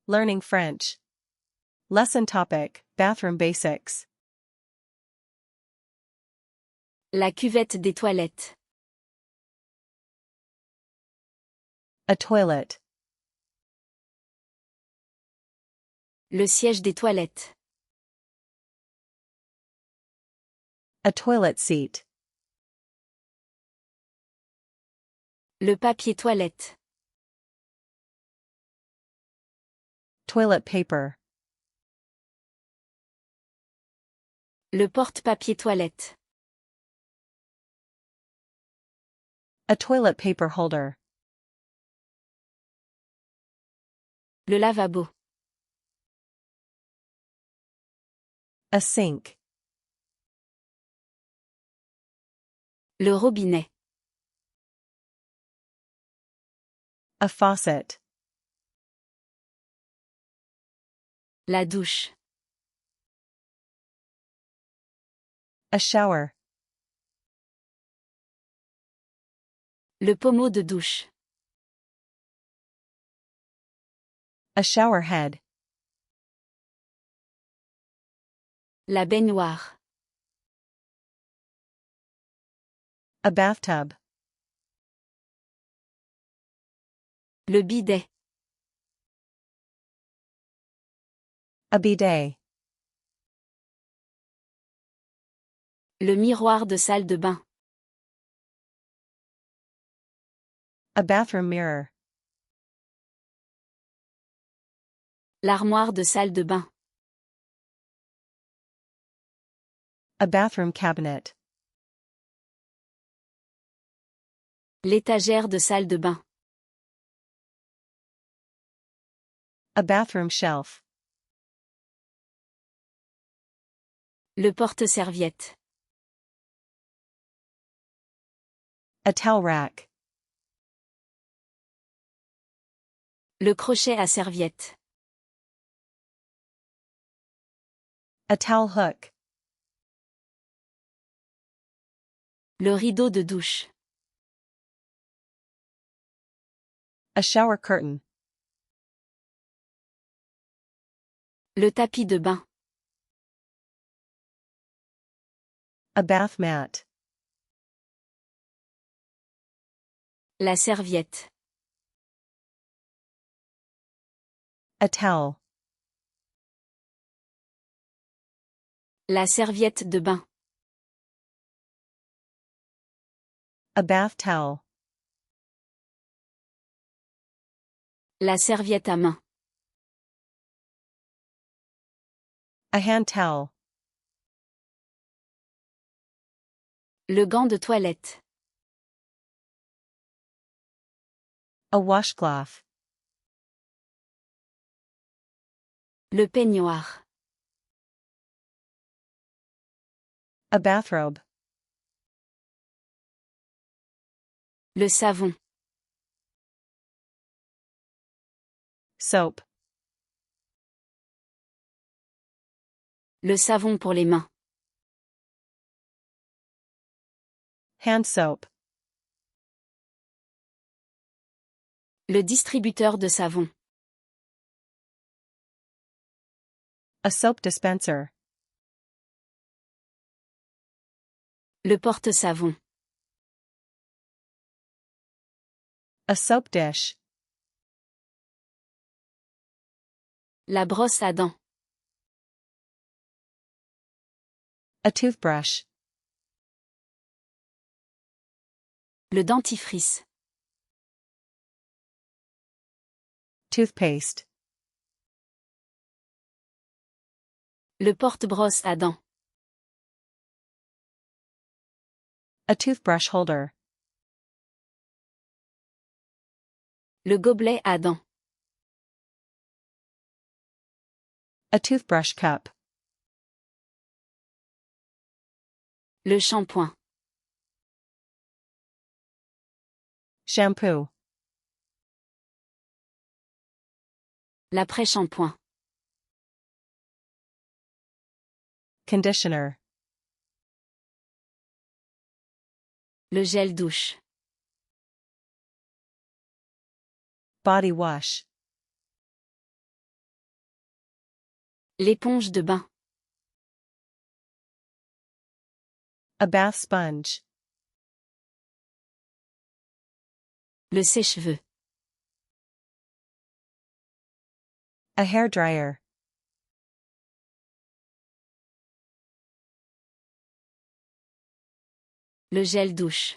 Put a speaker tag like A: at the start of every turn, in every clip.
A: Learning French. Lesson topic, Bathroom Basics.
B: La cuvette des toilettes.
A: A toilet.
B: Le siège des toilettes.
A: A toilet seat.
B: Le papier toilette.
A: Toilet paper.
B: Le porte-papier toilette.
A: A toilet paper holder.
B: Le lavabo.
A: A sink.
B: Le robinet.
A: A faucet.
B: La douche.
A: A shower.
B: Le pommeau de douche.
A: A shower head.
B: La baignoire.
A: A bathtub.
B: Le bidet.
A: A bidet.
B: Le miroir de salle de bain.
A: A bathroom mirror.
B: L'armoire de salle de bain.
A: A bathroom cabinet.
B: L'étagère de salle de bain.
A: A bathroom shelf.
B: Le porte-serviette.
A: A towel rack.
B: Le crochet à serviette.
A: A towel hook.
B: Le rideau de douche.
A: A shower curtain.
B: Le tapis de bain.
A: A bath mat.
B: La serviette.
A: A towel.
B: La serviette de bain.
A: A bath towel.
B: La serviette à main.
A: A hand towel.
B: Le gant de toilette.
A: A washcloth.
B: Le peignoir.
A: A bathrobe.
B: Le savon.
A: Soap.
B: Le savon pour les mains.
A: Hand soap.
B: Le distributeur de savon.
A: A soap dispenser.
B: Le porte-savon.
A: A soap dish.
B: La brosse à dents.
A: A toothbrush.
B: Le dentifrice.
A: Toothpaste.
B: Le porte-brosse à dents.
A: A toothbrush holder.
B: Le gobelet à dents.
A: A toothbrush cup.
B: Le shampoing.
A: Shampoo.
B: L'après-shampoing.
A: Conditioner.
B: Le gel douche.
A: Body wash.
B: L'éponge de bain.
A: A bath sponge.
B: Le sèche-cheveux.
A: A hairdryer.
B: Le gel douche.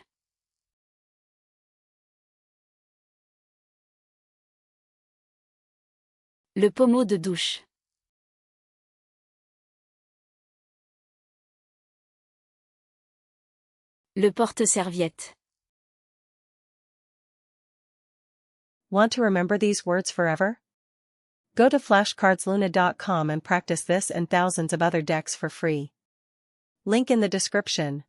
B: Le pommeau de douche. Le porte-serviette.
A: Want to remember these words forever? Go to flashcardsluna.com and practice this and thousands of other decks for free. Link in the description.